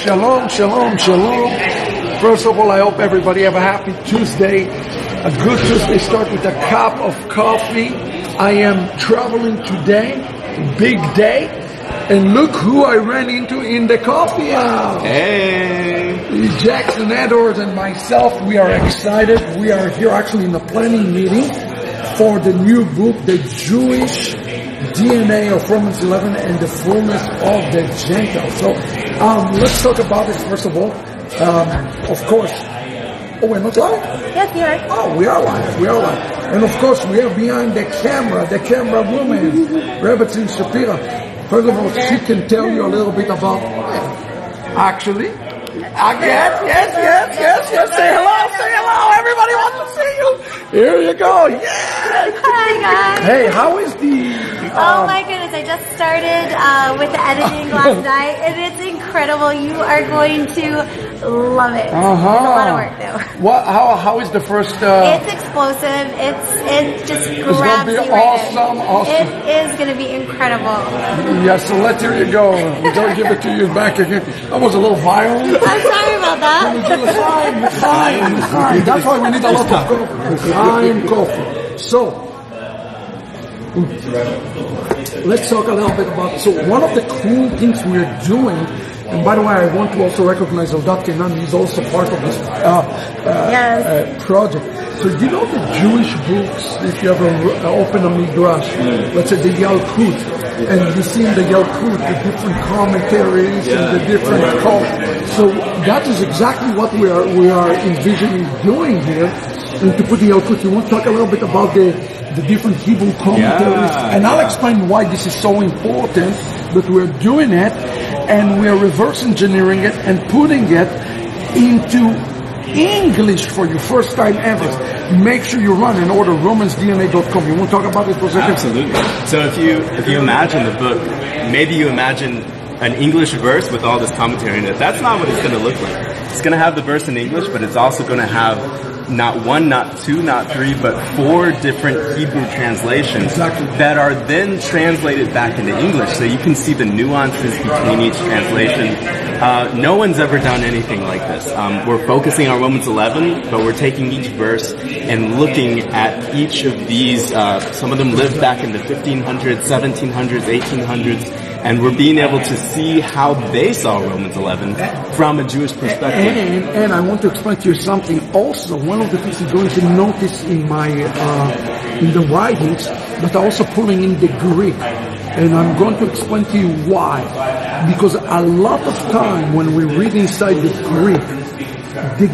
Shalom, shalom, shalom. First of all, I hope everybody have a happy Tuesday. A good Tuesday start with a cup of coffee. I am traveling today, big day. And look who I ran into in the coffee house. Hey! Jackson Edwards and myself, we are excited. We are here actually in a planning meeting for the new book, The Jewish DNA of Romans 11 and the Fullness of the Gentiles. So let's talk about this first of all. Of course, we're not live? Yes, you are. Oh, we are live. And of course, we are behind the camera woman, Rabbi Shapira. First of all, she can tell you a little bit about actually. Yes. Say hello. Everybody wants to see you. Here you go. Yeah. Hi, guys. Hey, how is the... oh my goodness, I just started with the editing last night, and it's incredible. You are going to love it. It's a lot of work, though. How is the first... it's explosive. It just grabs you right awesome. It is going to be incredible. Yes, so let's hear you go. We're going to give it to you back again. That was a little violent. I'm sorry about that. Fine. That's why we need a lot of coffee. Fine coffee. So, let's talk a little bit about... So, one of the cool things we're doing... And by the way, I want to also recognize Eldad Kenan. He's also part of this project. So you know the Jewish books, if you ever open a midrash, let's say the Yalkut, and you see in the Yalkut the different commentaries and the different cults. So that is exactly what we are envisioning doing here. And to put the Yalkut, you want to talk a little bit about the different Hebrew commentaries, and I'll explain why this is so important that we're doing it. And we are reverse engineering it and putting it into English for you, first time ever. Make sure you run and order romansdna.com. You want to talk about it for a second? Absolutely. So if you imagine the book, maybe you imagine an English verse with all this commentary in it. That's not what it's going to look like. It's going to have the verse in English, but it's also going to have not one, not two, not three, but 4 different Hebrew translations that are then translated back into English, so you can see the nuances between each translation. No one's ever done anything like this. We're focusing on Romans 11, but we're taking each verse and looking at each of these. Some of them lived back in the 1500s, 1700s, 1800s, and we're being able to see how they saw Romans 11 from a Jewish perspective. And I want to explain to you something also. One of the things you're going to notice in my in the writings, but also pulling in the Greek. And I'm going to explain to you why. Because a lot of time when we read inside the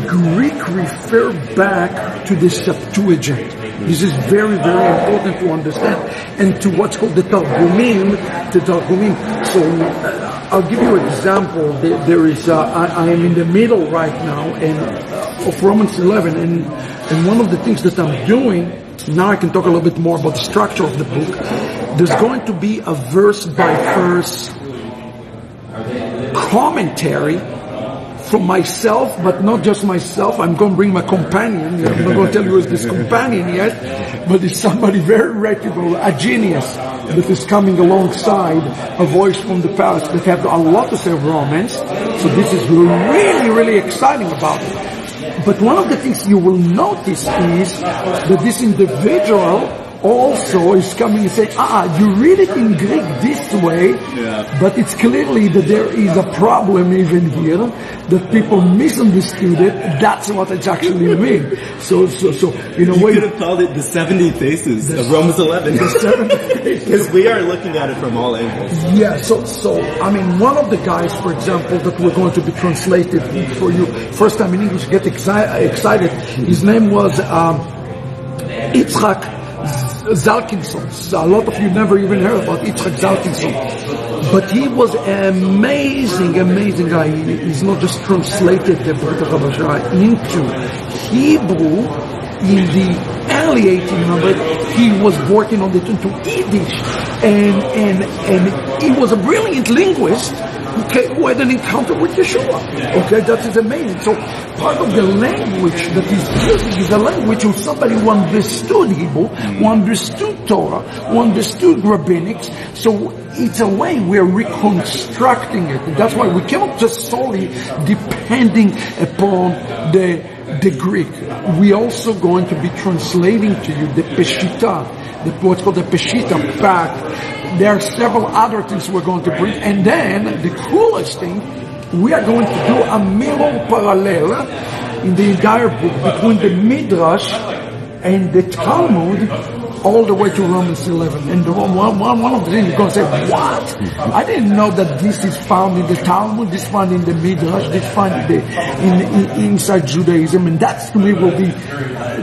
Greek refer back to the Septuagint. This is very, very important to understand. And to what's called the Targumim. So I'll give you an example. There is, I am in the middle right now of Romans 11. And one of the things that I'm doing, now I can talk a little bit more about the structure of the book. There's going to be a verse by verse commentary from myself, but not just myself. I'm going to bring my companion. I'm not going to tell you who's this companion yet, but it's somebody very reputable, a genius that is coming alongside a voice from the past that have a lot to say of Romans. So this is really, really exciting about it. But one of the things you will notice is that this individual also is coming and saying, you read it in Greek this way, but it's clearly that there is a problem even here, that people misunderstood it. That's what it actually means. So, in a way... You could have called it the 70 faces of Romans 11. The 70 faces. Because we are looking at it from all angles. Yeah, so, I mean, one of the guys, for example, that we're going to be translated for you, first time in English, get excited. His name was Yitzhak Zalkinson. A lot of you never even heard about Yitzhak Zalkinson. But he was an amazing guy. He's not just translated the Brit Hadashah into Hebrew in the early 1800s. He was working on it into Yiddish. And he was a brilliant linguist, okay, who had an encounter with Yeshua. Okay, that is amazing. So part of the language that he's using is the language of somebody who understood Hebrew, who understood Torah, who understood rabbinics. So it's a way we're reconstructing it. And that's why we cannot just solely depending upon the Greek. We're also going to be translating to you the Peshita, what's called the Peshita pack. There are several other things we're going to bring. And then the coolest thing, we are going to do a mirror parallel in the entire book between the Midrash and the Talmud all the way to Romans 11. And one of the things you're going to say, what? I didn't know that this is found in the Talmud, this is found in the Midrash, this is found inside Judaism. And that to me will be,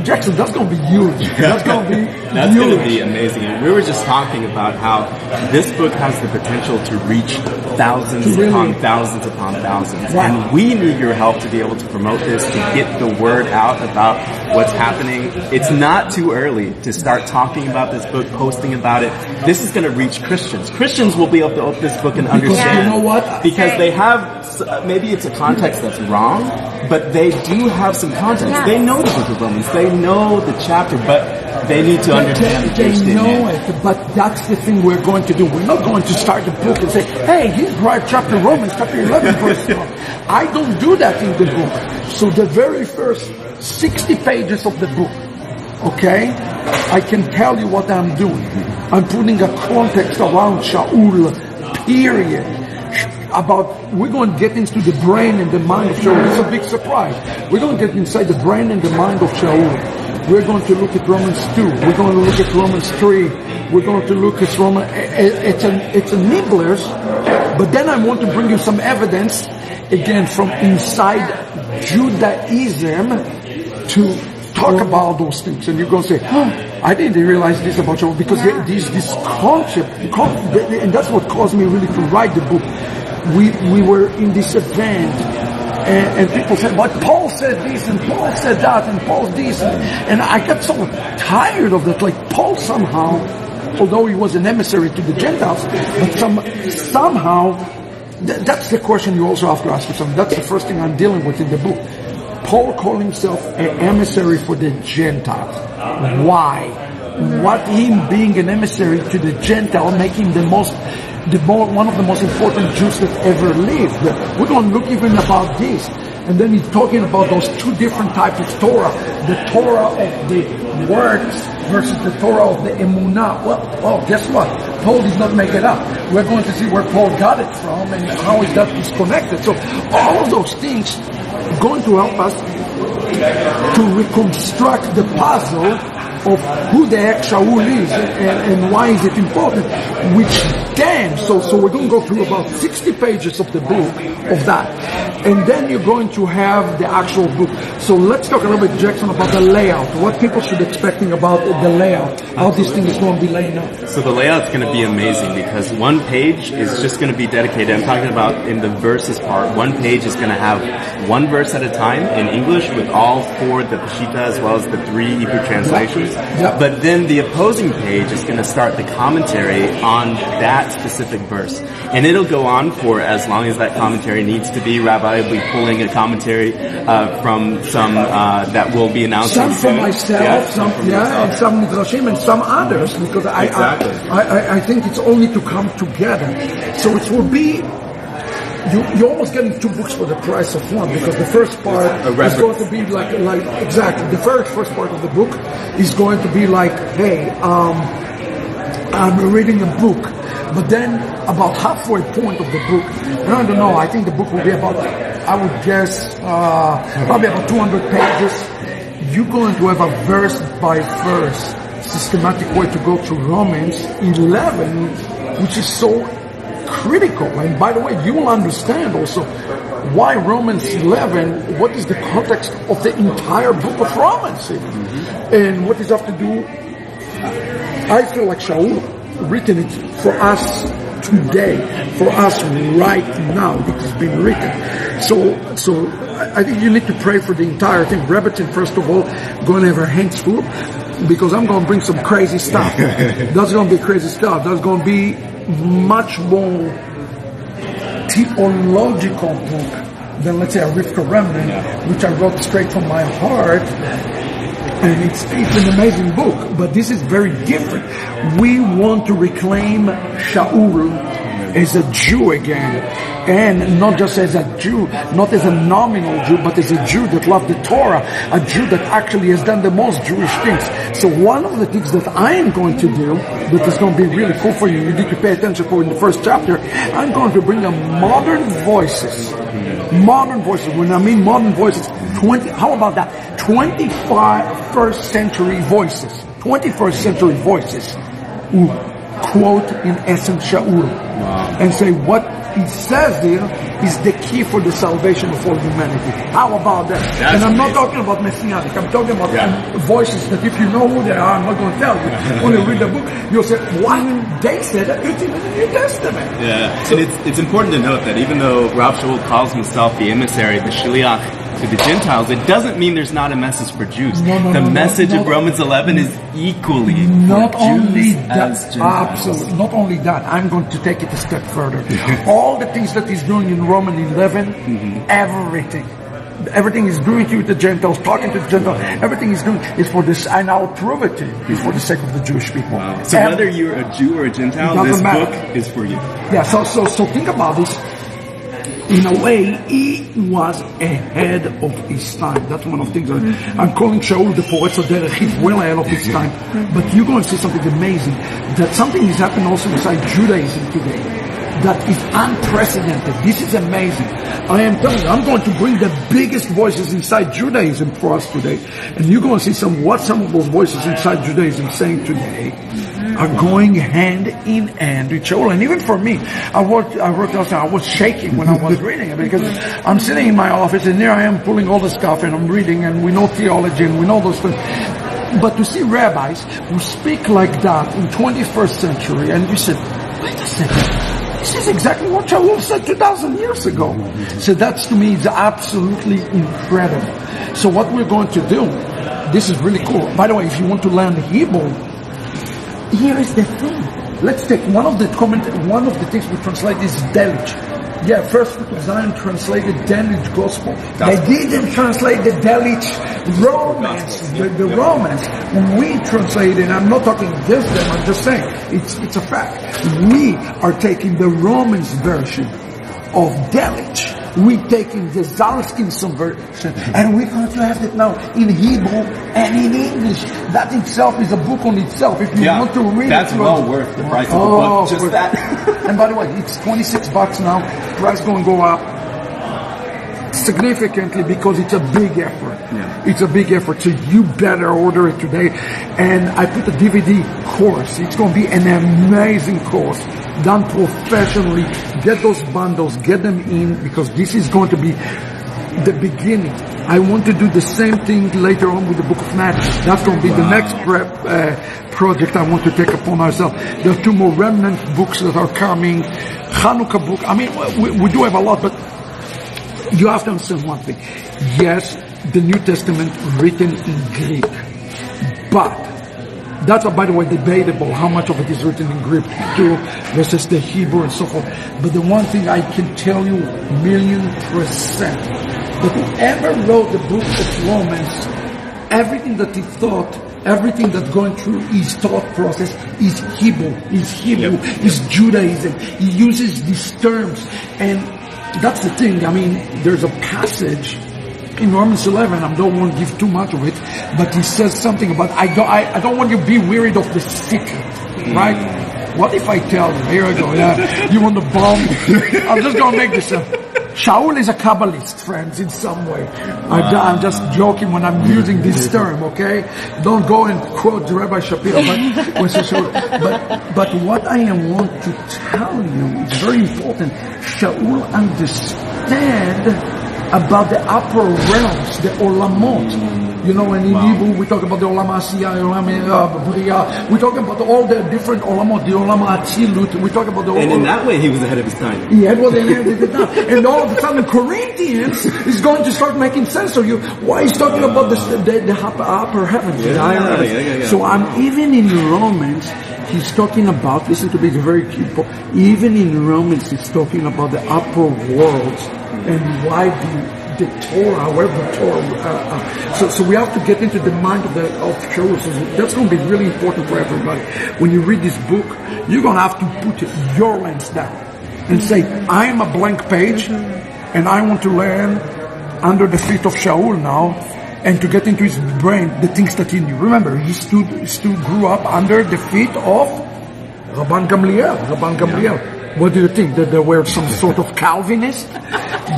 Jackson, that's going to be huge. That's going to be That's huge. going to be amazing. We were just talking about how this book has the potential to reach thousands upon thousands upon thousands. Right. And we need your help to be able to promote this, to get the word out about what's happening. It's not too early to start talking about this book, posting about it. This is going to reach Christians. Christians will be able to open this book and understand. You know what? Because they have, maybe it's a context that's wrong, but they do have some context. Yeah. They know the book of Romans. They know the chapter, but they need to understand. They know it, but that's the thing we're going to do. We're not going to start the book and say, hey, here's right chapter Romans, chapter 11, verse 1. I don't do that in the book. So the very first 60 pages of the book, okay, I can tell you what I'm doing. I'm putting a context around Shaul, period. We're going to get into the brain and the mind of Shaul. It's a big surprise. We're going to get inside the brain and the mind of Shaul. We're going to look at Romans 2. We're going to look at Romans 3. We're going to look at Romans. It's a nibblers, but then I want to bring you some evidence, again, from inside Judaism to talk about those things. And you're going to say, I didn't realize this about Shaul, because this concept, and that's what caused me really to write the book. We were in this event, and people said, but Paul said this, and Paul said that, and Paul this, and I got so tired of that. Like Paul somehow, although he was an emissary to the Gentiles, but somehow, that's the question you also have to ask yourself. That's the first thing I'm dealing with in the book. Paul called himself an emissary for the Gentiles. Why? What him being an emissary to the Gentile make him one of the most important Jews that ever lived? We're going to look even about this. And then he's talking about those two different types of Torah. The Torah of the works versus the Torah of the Emunah. Well, guess what? Paul did not make it up. We're going to see where Paul got it from and how is that disconnected. So all of those things are going to help us to reconstruct the puzzle of who the heck Shaul is and why is it important, which then, so we're going to go through about 60 pages of the book of that, and then you're going to have the actual book. So let's talk a little bit, Jackson, about the layout, what people should be expecting about the layout, how this thing is going to be laying out. So the layout's going to be amazing, because one page is just going to be dedicated, I'm talking about in the verses part, one page is going to have one verse at a time in English with all four, the Peshita as well as the three Hebrew translations. Yep. But then the opposing page is going to start the commentary on that specific verse. And it'll go on for as long as that commentary needs to be. Rabbi will be pulling a commentary from some that will be announced. Some for myself, and some Midrashim and some others, because I think it's only to come together. So it will be, you're almost getting two books for the price of one, because the first part is going to be like exactly, the first part of the book is going to be like, hey, I'm reading a book, but then about halfway point of the book, and I don't know, I think the book will be about, I would guess, probably about 200 pages. You're going to have a verse by verse systematic way to go through Romans 11, which is so critical. And by the way, you will understand also why Romans 11, what is the context of the entire book of Romans, and what does it have to do. I feel like Shaul written it for us today, for us right now. It has been written. So I think you need to pray for the entire thing. Rebbetzin, first of all, going to have her hands full, because I'm going to bring some crazy stuff. That's going to be crazy stuff. That's going to be much more theological book than, let's say, a Rivka Remnant, which I wrote straight from my heart. And it's an amazing book, but this is very different. We want to reclaim Shaul as a Jew again, and not just as a Jew, not as a nominal Jew, but as a Jew that loved the Torah, a Jew that actually has done the most Jewish things. So one of the things that I am going to do, that is going to be really cool for you, you need to pay attention for in the first chapter, I'm going to bring a modern voices. Modern voices. When I mean modern voices, how about that? 21st century voices. 21st century voices who quote in essence Shaul. And say what he says there is the key for the salvation of all humanity. How about that? And I'm not talking about Messianic. I'm talking about voices that if you know who they are, I'm not going to tell you. When you read the book, you'll say, what? They said that it's in the New Testament. Yeah. So, and it's important to note that even though Rav Shaul calls himself the emissary, the shliach, to the Gentiles, it doesn't mean there's not a message for Jews. The message of Romans 11 is equally not for only Jews that, as Gentiles. absolutely. Not only that, I'm going to take it a step further. All the things that he's doing in Romans 11, everything he's doing to the Gentiles, talking to the Gentiles, everything he's doing is for this, and I'll prove it to you, is for the sake of the Jewish people. Wow. So whether you're a Jew or a Gentile, this book is for you. Yeah, so think about this. In a way, he was ahead of his time. That's one of the things I'm calling Shaul the poet, so that he's well ahead of his time. But you're going to see something amazing. That something is happening also inside Judaism today. That is unprecedented. This is amazing. I am telling you, I'm going to bring the biggest voices inside Judaism for us today. And you're going to see what some of those voices inside Judaism saying today are going hand in hand with Shaul. And even for me, I was shaking when I was reading it, because I'm sitting in my office and there I am pulling all the stuff and I'm reading, and we know theology and we know those things. But to see rabbis who speak like that in 21st century, and you said, wait a second, this is exactly what Shaul said 2,000 years ago. So that's, to me, is absolutely incredible. So what we're going to do, this is really cool. By the way, if you want to learn Hebrew, here is the thing. Let's take one of the things we translate is Delich. Yeah, first Zion translated Delich Gospel. They didn't translate the Delich Romance, the Romance. When we translate it, I'm not talking against them, I'm just saying, it's a fact. We are taking the Romance version of Delich. We're taking the Zalskinson version, and we're going to have it now in Hebrew and in English. That itself is a book on itself. If you want to read that's well worth the price of the book. Just that. And by the way, it's $26 now. Price going to go up significantly because it's a big effort. It's a big effort, so you better order it today. And I put a DVD course. It's going to be an amazing course, done professionally. Get those bundles, get them in, because this is going to be the beginning. I want to do the same thing later on with the Book of Matthew. That's going to be the next project I want to take upon ourselves. There are 2 more remnant books that are coming. Hanukkah book. I mean, we do have a lot, but you have to understand one thing. Yes, the New Testament written in Greek, but that's, by the way, debatable how much of it is written in Greek too versus the Hebrew and so forth. But the one thing I can tell you 1,000,000%, that whoever wrote the book of Romans, everything that he thought, everything that's going through his thought process is Hebrew, is Judaism. He uses these terms, and that's the thing. I mean, there's a passage in Romans 11, I don't want to give too much of it, but he says something about, I don't want you to be wearied of the secret, right? What if I tell you, here I go, you want to bomb me? I'm just going to make this up. Shaul is a Kabbalist, friends, in some way. I'm just joking when I'm using this term, okay? Don't go and quote Rabbi Shapira, but what I want to tell you is very important. Shaul understand about the upper realms, the olamot. You know, and in Hebrew we talk about the olam ha'asiyah, olam b'riya. We talk about all the different olamot, the olam ha'atzilut. We talk about the. And in that way, he was ahead of his time. He had what they had at the time. And all of a sudden, Corinthians is going to start making sense of you. Why he's talking about the upper heavens, the higher heavens. So even in Romans, he's talking about. Listen to me, it's very key. Even in Romans, he's talking about the upper worlds and why the Torah, however the Torah. So we have to get into the mind of Shaul. So that's going to be really important for everybody. When you read this book, you're going to have to put your lens down and say, I am a blank page, and I want to learn under the feet of Shaul now, and to get into his brain the things that he knew. Remember, he grew up under the feet of Rabban Gamliel. What do you think? That they were some sort of Calvinist?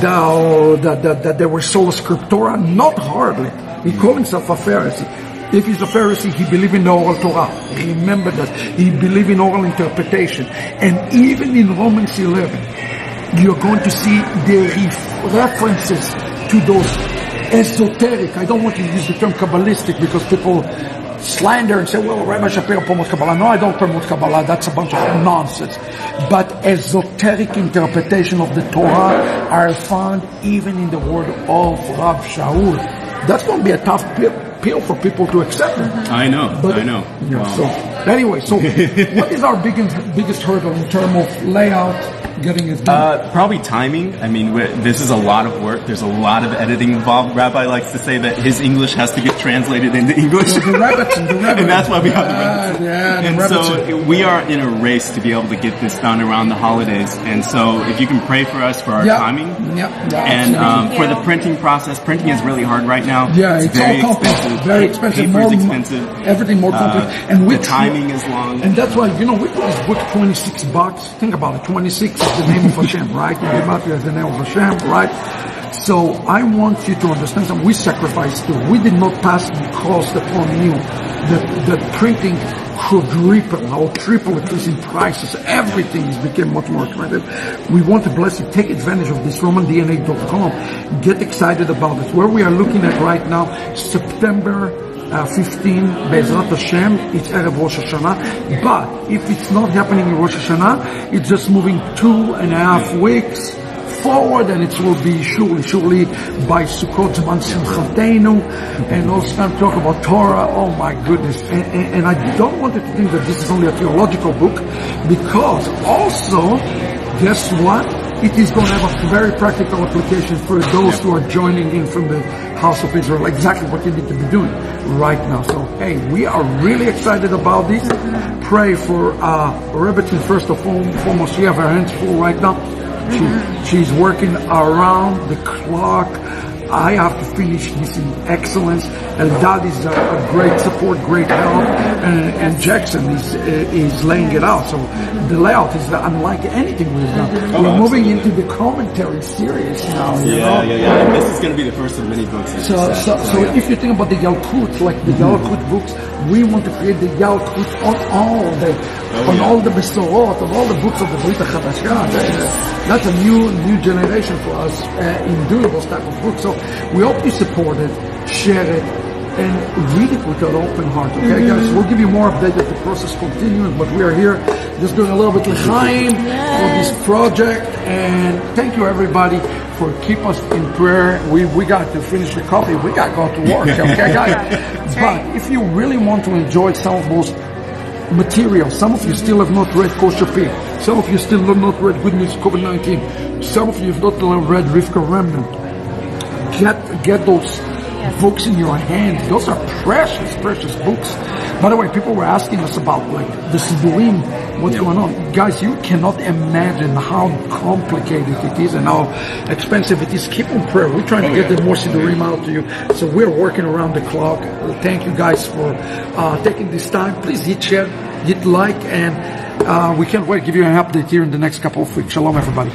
That they were sola scriptura? Not hardly. He called himself a Pharisee. If he's a Pharisee, he believed in the oral Torah. Remember that. He believed in oral interpretation. And even in Romans 11, you're going to see the references to those esoteric. I don't want to use the term Kabbalistic because people slander and say, well, Rabbi Shapira promotes Kabbalah. No, I don't promote Kabbalah. That's a bunch of nonsense. But esoteric interpretation of the Torah are found even in the word of Rav Shaul. That's going to be a tough pill for people to accept. I know. Yeah, wow. So anyway, what is our biggest hurdle in terms of layout? Getting it done? Probably timing. I mean, this is a lot of work. There's a lot of editing involved. Rabbi likes to say that his English has to get translated into English. The Rebbitzin. And that's why we have the Rebbitzin. And Rebbitzin. So we are in a race to be able to get this done around the holidays. And so if you can pray for us for our timing. And for the printing process, printing is really hard right now. Yeah, it's very all complex. expensive. Very expensive. Paper's expensive. Everything more complex. And the timing is long. And that's why, we put this book $26. Think about it. 26 is the name of Hashem, right? Matthew is the name of Hashem, right? So I want you to understand something. We sacrificed too. We did not pass because the Torah knew that printing quadruple or triple at least in prices. Everything became much more expensive. We want to bless you. Take advantage of this RomanDNA.com. Get excited about it. Where we are looking at right now, September 15, Be'ezrat Hashem, it's Erev Rosh Hashanah. But if it's not happening in Rosh Hashanah, it's just moving 2.5 weeks forward, and it will be surely by Sukkot Zman Simchatenu, and also time to talk about Torah. Oh my goodness! And I don't want you to think that this is only a theological book, because also, guess what? It is going to have a very practical application for those who are joining in from the House of Israel. Exactly what you need to be doing right now. So, hey, we are really excited about this. Pray for Rebbitzin first of all, foremost. She have her hands full right now. She's working around the clock. I have to finish this in excellence, and that is a great support, great help. And Jackson is laying it out. So the layout is unlike anything we've done. We're moving into the commentary series now. Yeah. This is going to be the first of many books. So if you think about the Yalkut, like the Yalkut books, we want to create the Yalkut on all the Besorot, on all the books of the Brit HaChadashah. That's a new generation for us in doing those type of books. So we hope you support it, share it, and read it with an open heart. Okay, guys? We'll give you more update as the process continues, but we are here just doing a little bit of time for this project. And thank you, everybody, for keep us in prayer. We got to finish the coffee. We got to go to work. Okay, guys? But if you really want to enjoy some of those material, some of you still have not read Kosher Pig. Some of you still have not read Good News COVID-19. Some of you have not read Rivka Remnant. Get those books in your hand. Those are precious books. By the way, people were asking us about like the Sidurim, what's going on. Guys, you cannot imagine how complicated it is and how expensive it is. Keep on prayer. We're trying to get the more Sidurim out to you. So we're working around the clock. Thank you guys for taking this time. Please hit share, hit like, and we can't wait to give you an update here in the next couple of weeks. Shalom, everybody.